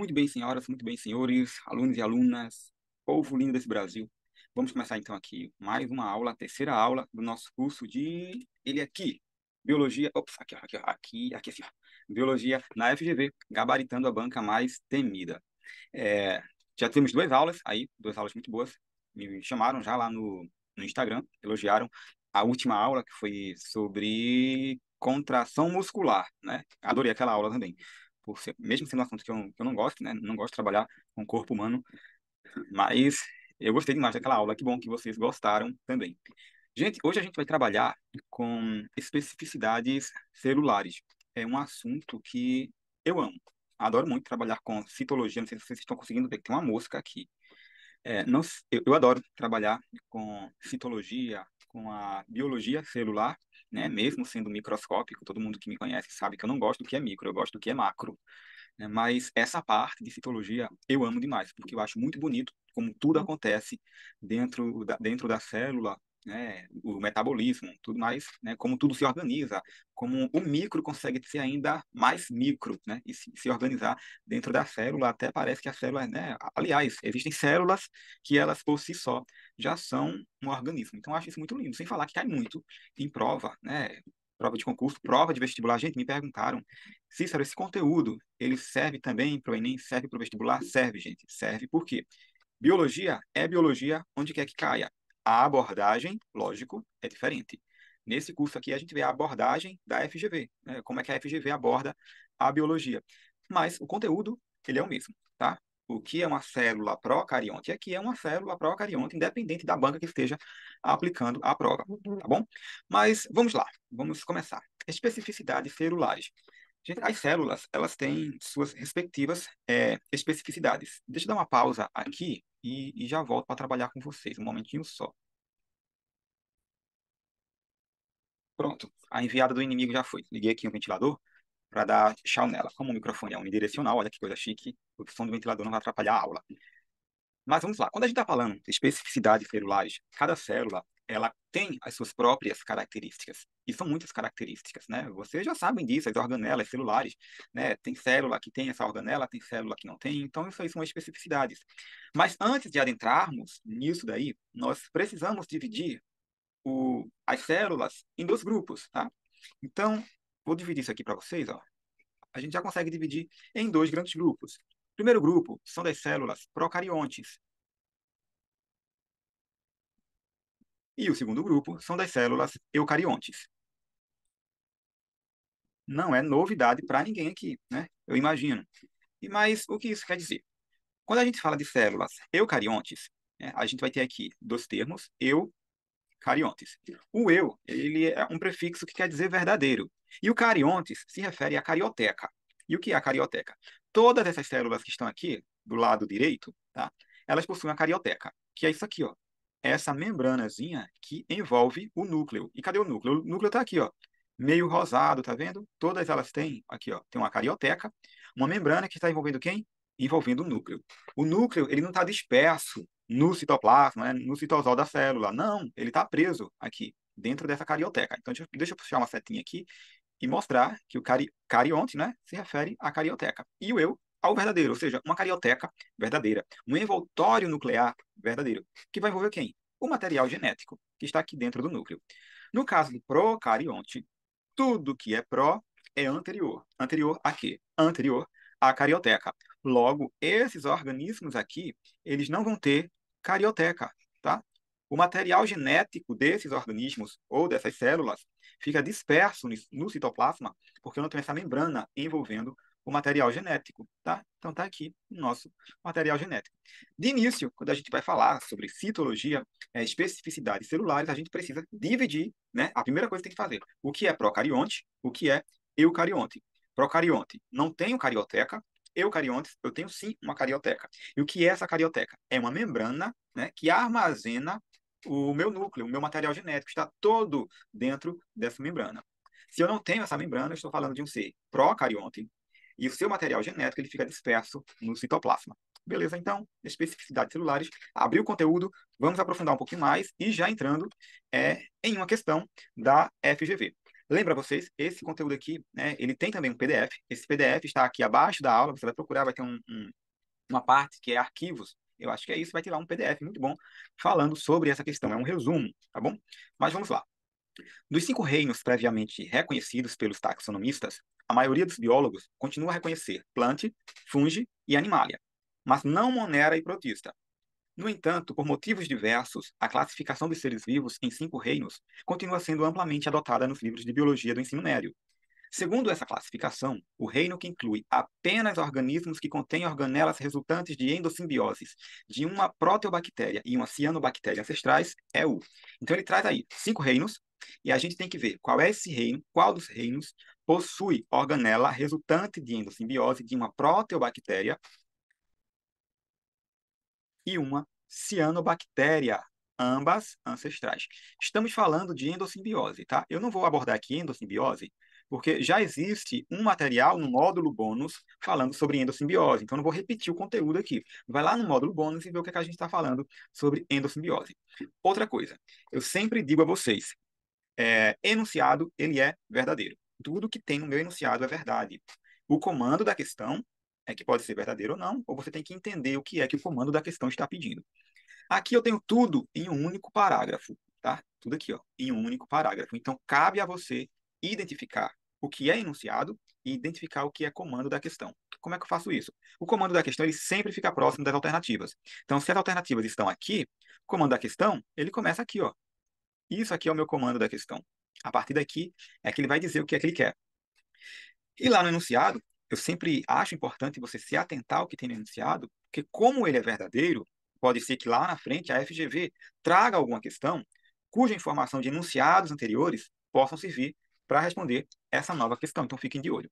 Muito bem, senhoras, muito bem, senhores, alunos e alunas, povo lindo desse Brasil. Vamos começar então aqui mais uma aula, a terceira aula do nosso curso de... Ele aqui, Biologia... Ops, aqui, ó, aqui assim, ó. Biologia na FGV, gabaritando a banca mais temida. Já temos duas aulas muito boas. Me chamaram já lá no Instagram, elogiaram a última aula, que foi sobre contração muscular, né? Adorei aquela aula também mesmo sendo um assunto que eu não gosto, né? Não gosto de trabalhar com o corpo humano, mas eu gostei demais daquela aula. Que bom que vocês gostaram também. Gente, hoje a gente vai trabalhar com especificidades celulares. É um assunto que eu amo. Adoro muito trabalhar com citologia. Não sei se vocês estão conseguindo ver que tem uma mosca aqui. Não, eu adoro trabalhar com citologia, com a biologia celular, né? Mesmo sendo microscópico, todo mundo que me conhece sabe que eu não gosto do que é micro, eu gosto do que é macro, né? Mas essa parte de citologia eu amo demais, porque eu acho muito bonito como tudo acontece dentro da célula, né? O metabolismo, tudo mais, né? Como tudo se organiza, como o micro consegue ser ainda mais micro, né? E se organizar dentro da célula, até parece que a célula, né? Aliás, existem células que elas por si só já são um organismo. Então, eu acho isso muito lindo, sem falar que cai muito em prova, né? Prova de concurso, prova de vestibular. Gente, me perguntaram: Cícero, esse conteúdo, ele serve também para o Enem? Serve para o vestibular? Serve, gente. Serve por quê? Biologia é biologia onde quer que caia. A abordagem, lógico, é diferente. Nesse curso aqui, a gente vê a abordagem da FGV, né? Como é que a FGV aborda a biologia. Mas o conteúdo, ele é o mesmo, tá? O que é uma célula procarionte? Aqui é uma célula procarionte, independente da banca que esteja aplicando a prova, tá bom? Mas vamos lá, vamos começar. Especificidades celulares. Gente, as células, elas têm suas respectivas especificidades. Deixa eu dar uma pausa aqui e já volto para trabalhar com vocês, um momentinho só. Pronto, a enviada do inimigo já foi. Liguei aqui o ventilador para dar tchau nela. Como o microfone é unidirecional, olha que coisa chique, o som do ventilador não vai atrapalhar a aula. Mas vamos lá, quando a gente está falando de especificidades celulares, cada célula ela tem as suas próprias características. E são muitas características, né? Vocês já sabem disso, as organelas celulares, né? Tem célula que tem essa organela, tem célula que não tem, então isso aí são especificidades. Mas antes de adentrarmos nisso daí, nós precisamos dividir as células em dois grupos, tá? Então, vou dividir isso aqui para vocês, ó. A gente já consegue dividir em dois grandes grupos. O primeiro grupo são das células procariontes. E o segundo grupo são das células eucariontes. Não é novidade para ninguém aqui, né? Eu imagino. Mas o que isso quer dizer? Quando a gente fala de células eucariontes, né, a gente vai ter aqui dois termos, eucariontes. O eu, ele é um prefixo que quer dizer verdadeiro. E o cariontes se refere à carioteca. E o que é a carioteca? Todas essas células que estão aqui, do lado direito, tá? Elas possuem a carioteca, que é isso aqui, ó. Essa membranazinha que envolve o núcleo. E cadê o núcleo? O núcleo está aqui, ó, meio rosado, tá vendo? Todas elas têm, aqui, ó, tem uma carioteca, uma membrana que está envolvendo quem? Envolvendo o núcleo. O núcleo, ele não está disperso no citoplasma, né, no citosol da célula. Não, ele está preso aqui, dentro dessa carioteca. Então, deixa eu puxar uma setinha aqui e mostrar que o carionte, né, se refere à carioteca. E o eu ao verdadeiro, ou seja, uma carioteca verdadeira. Um envoltório nuclear verdadeiro, que vai envolver quem? O material genético, que está aqui dentro do núcleo. No caso do procarionte, tudo que é pró é anterior. Anterior a quê? Anterior à carioteca. Logo, esses organismos aqui, eles não vão ter carioteca, tá? O material genético desses organismos ou dessas células fica disperso no citoplasma, porque não tem essa membrana envolvendo o material genético, tá? Então tá aqui o nosso material genético. De início, quando a gente vai falar sobre citologia, especificidades celulares, a gente precisa dividir, né? A primeira coisa que tem que fazer, o que é procarionte, o que é eucarionte. Procarionte não tem carioteca, eucariontes, eu tenho sim uma carioteca. E o que é essa carioteca? É uma membrana, né, que armazena o meu núcleo, o meu material genético, está todo dentro dessa membrana. Se eu não tenho essa membrana, eu estou falando de um ser procarionte, e o seu material genético ele fica disperso no citoplasma. Beleza? Então, especificidades celulares, abriu o conteúdo, vamos aprofundar um pouquinho mais e já entrando em uma questão da FGV. Lembra vocês, esse conteúdo aqui, né, ele tem também um PDF. Esse PDF está aqui abaixo da aula, você vai procurar, vai ter uma parte que é arquivos. Eu acho que é isso, vai ter lá um PDF muito bom falando sobre essa questão. É um resumo, tá bom? Mas vamos lá. Dos 5 reinos previamente reconhecidos pelos taxonomistas, a maioria dos biólogos continua a reconhecer plante, fungi e animalia, mas não monera e protista. No entanto, por motivos diversos, a classificação dos seres vivos em 5 reinos continua sendo amplamente adotada nos livros de biologia do ensino médio. Segundo essa classificação, o reino que inclui apenas organismos que contêm organelas resultantes de endossimbioses de uma proteobactéria e uma cianobactéria ancestrais é o. Então ele traz aí 5 reinos e a gente tem que ver qual é esse reino, qual dos reinos possui organela resultante de endossimbiose de uma proteobactéria e uma cianobactéria, ambas ancestrais. Estamos falando de endossimbiose, tá? Eu não vou abordar aqui endossimbiose, porque já existe um material no módulo bônus falando sobre endossimbiose, então não vou repetir o conteúdo aqui. Vai lá no módulo bônus e vê o que é que a gente está falando sobre endossimbiose. Outra coisa, eu sempre digo a vocês, enunciado, ele é verdadeiro. Tudo que tem no meu enunciado é verdade. O comando da questão é que pode ser verdadeiro ou não, ou você tem que entender o que é que o comando da questão está pedindo. Aqui eu tenho tudo em um único parágrafo, tá? Tudo aqui, ó, em um único parágrafo. Então, cabe a você identificar o que é enunciado e identificar o que é comando da questão. Como é que eu faço isso? O comando da questão, ele sempre fica próximo das alternativas. Então, se as alternativas estão aqui, o comando da questão, ele começa aqui, ó. Isso aqui é o meu comando da questão. A partir daqui é que ele vai dizer o que é que ele quer. E lá no enunciado, eu sempre acho importante você se atentar ao que tem no enunciado, porque como ele é verdadeiro, pode ser que lá na frente a FGV traga alguma questão cuja informação de enunciados anteriores possam servir para responder essa nova questão. Então fiquem de olho.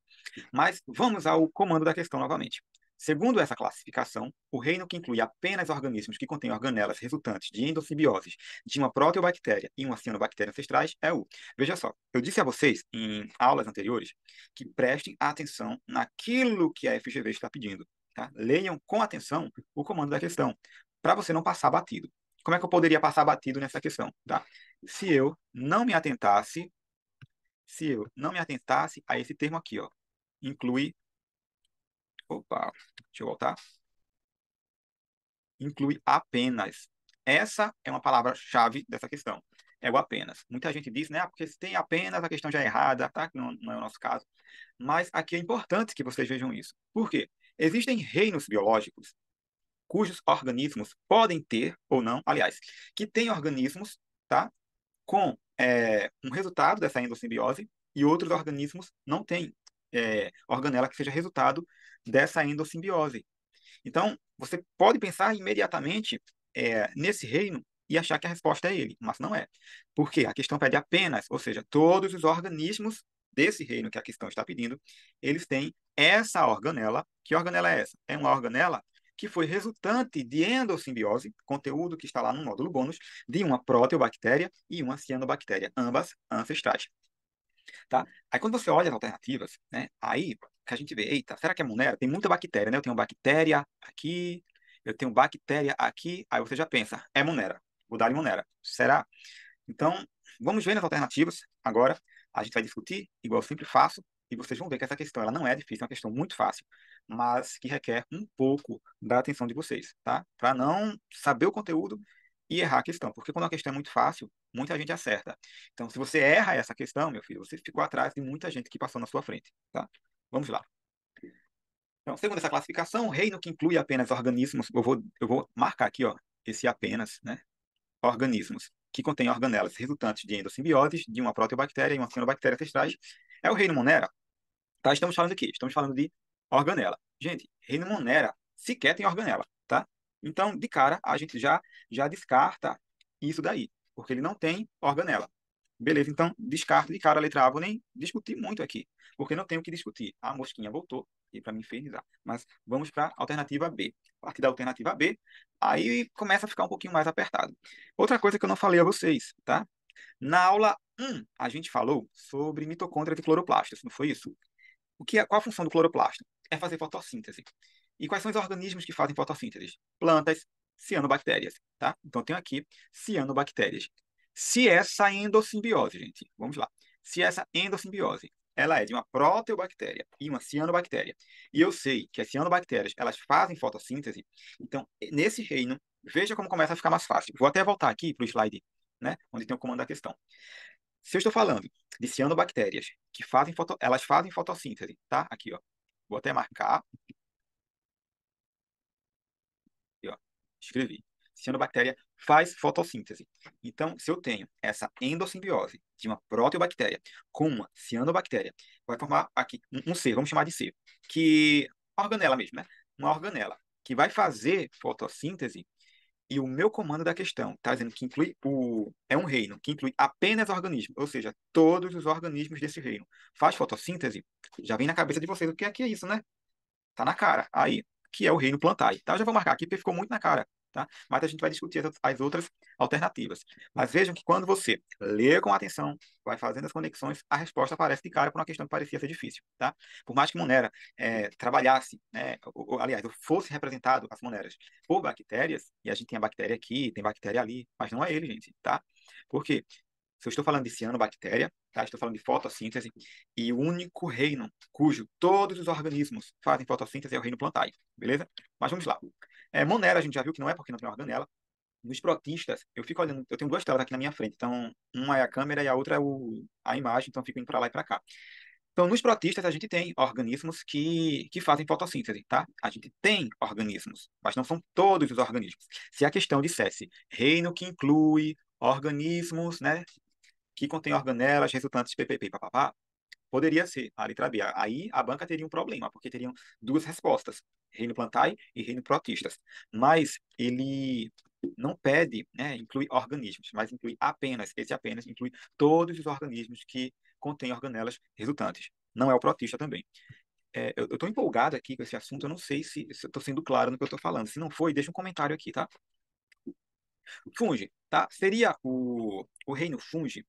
Mas vamos ao comando da questão novamente. Segundo essa classificação, o reino que inclui apenas organismos que contêm organelas resultantes de endossimbioses de uma proteobactéria e uma cianobactéria ancestrais é o. Veja só, eu disse a vocês em aulas anteriores que prestem atenção naquilo que a FGV está pedindo. Tá? Leiam com atenção o comando da questão, para você não passar batido. Como é que eu poderia passar batido nessa questão? Tá? Se eu não me atentasse, se eu não me atentasse a esse termo aqui, ó, inclui. Opa, deixa eu voltar. Inclui apenas. Essa é uma palavra-chave dessa questão. É o apenas. Muita gente diz, né? Porque se tem apenas, a questão já é errada, tá? Que não é o nosso caso. Mas aqui é importante que vocês vejam isso. Por quê? Existem reinos biológicos cujos organismos podem ter ou não, aliás, que têm organismos, tá? Com um resultado dessa endossimbiose e outros organismos não têm organela que seja resultado dessa endossimbiose. Então, você pode pensar imediatamente nesse reino e achar que a resposta é ele, mas não é. Por quê? A questão pede apenas, ou seja, todos os organismos desse reino que a questão está pedindo, eles têm essa organela. Que organela é essa? É uma organela que foi resultante de endossimbiose, conteúdo que está lá no módulo bônus, de uma proteobactéria e uma cianobactéria, ambas ancestrais. Tá? Aí quando você olha as alternativas, né, aí que a gente vê, eita, será que é Monera? Tem muita bactéria, né? Eu tenho bactéria aqui, eu tenho bactéria aqui, aí você já pensa, é Monera, vou dar Monera. Será? Então, vamos ver as alternativas agora. A gente vai discutir, igual eu sempre faço, e vocês vão ver que essa questão ela não é difícil, é uma questão muito fácil, mas que requer um pouco da atenção de vocês, tá? Para não saber o conteúdo e errar a questão, porque quando a questão é muito fácil, muita gente acerta. Então, se você erra essa questão, meu filho, você ficou atrás de muita gente que passou na sua frente, tá? Vamos lá. Então, segundo essa classificação, o reino que inclui apenas organismos, eu vou marcar aqui, ó, esse apenas, né? Organismos que contêm organelas resultantes de endossimbioses de uma proteobactéria e uma cianobactéria ancestrais é o reino Monera. Tá? Estamos falando aqui, estamos falando de organela. Gente, reino Monera sequer tem organela, tá? Então, de cara, a gente já descarta isso daí, porque ele não tem organela. Beleza, então descarto de cara a letra A. Vou nem discutir muito aqui, porque não tenho o que discutir. A mosquinha voltou e para me infernizar. Mas vamos para a alternativa B. A partir da alternativa B, aí começa a ficar um pouquinho mais apertado. Outra coisa que eu não falei a vocês, tá? Na aula 1, a gente falou sobre mitocôndrias e cloroplastos, não foi isso? Qual a função do cloroplasto? É fazer fotossíntese. E quais são os organismos que fazem fotossíntese? Plantas, cianobactérias, tá? Então, eu tenho aqui cianobactérias. Se essa endossimbiose, gente, vamos lá. Se essa endossimbiose ela é de uma proteobactéria e uma cianobactéria, e eu sei que as cianobactérias elas fazem fotossíntese, então, nesse reino, veja como começa a ficar mais fácil. Vou até voltar aqui para o slide, né, onde tem o comando da questão. Se eu estou falando de cianobactérias que fazem elas fazem fotossíntese, tá? Aqui, ó. Vou até marcar. Aqui, ó. Escrevi. Cianobactéria faz fotossíntese. Então, se eu tenho essa endossimbiose de uma proteobactéria com uma cianobactéria, vai formar aqui um C, vamos chamar de C, que organela mesmo, né? Uma organela que vai fazer fotossíntese. E o meu comando da questão está dizendo que inclui é um reino que inclui apenas organismos, ou seja, todos os organismos desse reino. Faz fotossíntese, já vem na cabeça de vocês o que é isso, né? Tá na cara. Aí, que é o reino plantae. Tá? Eu já vou marcar aqui porque ficou muito na cara. Tá? Mas a gente vai discutir as outras alternativas. Mas vejam que quando você lê com atenção, vai fazendo as conexões, a resposta aparece de cara para uma questão que parecia ser difícil. Tá? Por mais que Monera trabalhasse, né, aliás, fosse representado as Moneras por bactérias, e a gente tem a bactéria aqui, tem bactéria ali, mas não é ele, gente. Tá? Por quê? Se eu estou falando de cianobactéria, tá? Estou falando de fotossíntese, e o único reino cujo todos os organismos fazem fotossíntese é o reino plantae, beleza? Mas vamos lá. Monera a gente já viu que não é porque não tem organela. Nos protistas, eu fico olhando, eu tenho duas telas aqui na minha frente, então uma é a câmera e a outra é a imagem, então eu fico indo para lá e para cá. Então, nos protistas, a gente tem organismos que fazem fotossíntese, tá? A gente tem organismos, mas não são todos os organismos. Se a questão dissesse reino que inclui organismos, né, que contém organelas resultantes de PPP, papapá, poderia ser a letra B. Aí a banca teria um problema, porque teriam duas respostas, reino plantae e reino protistas. Mas ele não pede, né, inclui organismos, mas inclui apenas, esse apenas inclui todos os organismos que contêm organelas resultantes. Não é o protista também. Eu estou empolgado aqui com esse assunto, eu não sei se eu estou sendo claro no que eu estou falando. Se não foi, deixa um comentário aqui, tá? Funge, tá? Seria o reino funge?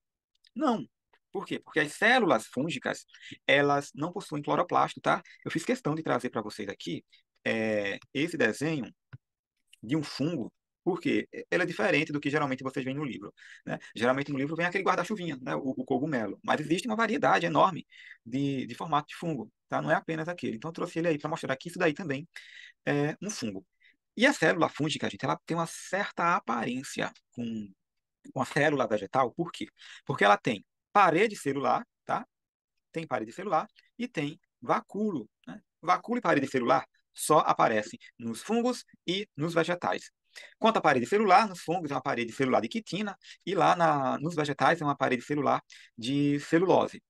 Não. Por quê? Porque as células fúngicas, elas não possuem cloroplasto, tá? Eu fiz questão de trazer para vocês aqui esse desenho de um fungo, porque ele é diferente do que geralmente vocês veem no livro, né? Geralmente no livro vem aquele guarda-chuvinha, né? O cogumelo. Mas existe uma variedade enorme de formato de fungo, tá? Não é apenas aquele. Então eu trouxe ele aí para mostrar que isso daí também é um fungo. E a célula fúngica, gente, ela tem uma certa aparência com a célula vegetal, por quê? Porque ela tem parede celular, tá? Tem parede celular e tem vacúolo, né? Vacúolo e parede celular só aparecem nos fungos e nos vegetais. Quanto à parede celular, nos fungos é uma parede celular de quitina e lá nos vegetais é uma parede celular de celulose.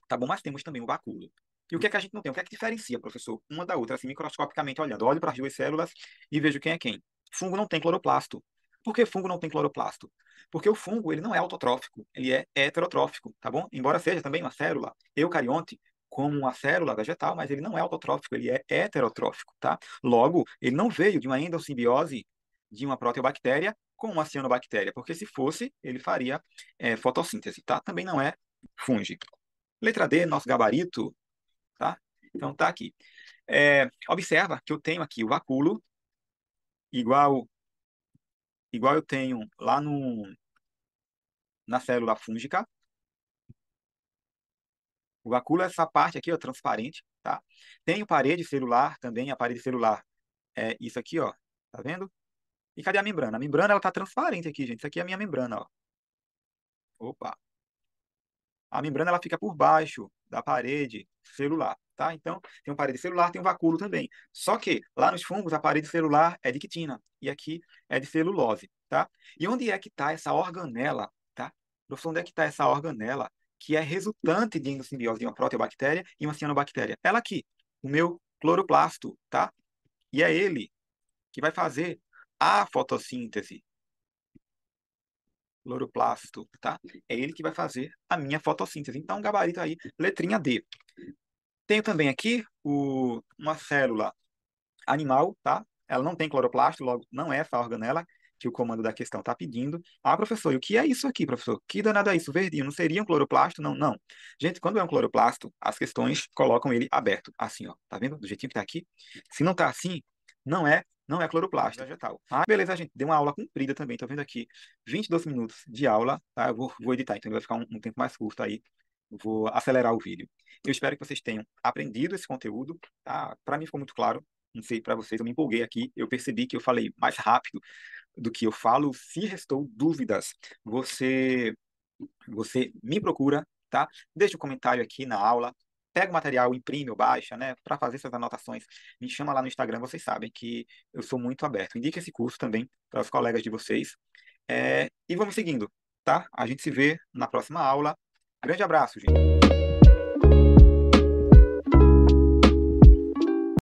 Tá bom? Mas temos também o vacúolo. E o que é que a gente não tem? O que é que diferencia, professor, uma da outra, assim, microscopicamente olhando? Olho para as duas células e vejo quem é quem. Fungo não tem cloroplasto. Por que fungo não tem cloroplasto? Porque o fungo ele não é autotrófico, ele é heterotrófico, tá bom? Embora seja também uma célula eucarionte, como uma célula vegetal, mas ele não é autotrófico, ele é heterotrófico, tá? Logo, ele não veio de uma endossimbiose de uma proteobactéria com uma cianobactéria, porque se fosse, ele faria fotossíntese, tá? Também não é fungo. Letra D, nosso gabarito, tá? Então tá aqui. Observa que eu tenho aqui o vacúolo igual eu tenho lá na célula fúngica. O vacúolo é essa parte aqui, ó, transparente, tá? Tenho parede celular também, a parede celular é isso aqui, ó. Tá vendo? E cadê a membrana? A membrana ela tá transparente aqui, gente. Isso aqui é a minha membrana, ó. Opa. A membrana ela fica por baixo da parede celular, tá? Então, tem uma parede celular, tem um vacúolo também. Só que lá nos fungos a parede celular é de quitina e aqui é de celulose, tá? E onde é que está essa organela, tá? Professor, onde é que está essa organela que é resultante de endossimbiose de uma proteobactéria e uma cianobactéria? Ela aqui, o meu cloroplasto, tá? E é ele que vai fazer a fotossíntese, cloroplasto, tá? É ele que vai fazer a minha fotossíntese. Então, gabarito aí, letrinha D. Tenho também aqui uma célula animal, tá? Ela não tem cloroplasto, logo não é essa organela que o comando da questão está pedindo. Ah, professor, e o que é isso aqui, professor? Que danado é isso? Verdinho, não seria um cloroplasto? Não, não. Gente, quando é um cloroplasto, as questões colocam ele aberto, assim, ó. Tá vendo? Do jeitinho que tá aqui. Se não tá assim, não é cloroplasto vegetal. Ah, beleza, gente. Deu uma aula comprida também. Tô vendo aqui 22 minutos de aula, tá? Eu vou editar, então vai ficar um tempo mais curto aí Vou acelerar o vídeo. Eu espero que vocês tenham aprendido esse conteúdo, tá? Para mim ficou muito claro. Não sei para vocês, eu me empolguei aqui. Eu percebi que eu falei mais rápido do que eu falo. Se restou dúvidas, você me procura, tá? Deixa um comentário aqui na aula. Pega o material, imprime ou baixa, né? Para fazer essas anotações, me chama lá no Instagram. Vocês sabem que eu sou muito aberto. Indique esse curso também para os colegas de vocês. E vamos seguindo, tá? A gente se vê na próxima aula. Grande abraço, gente.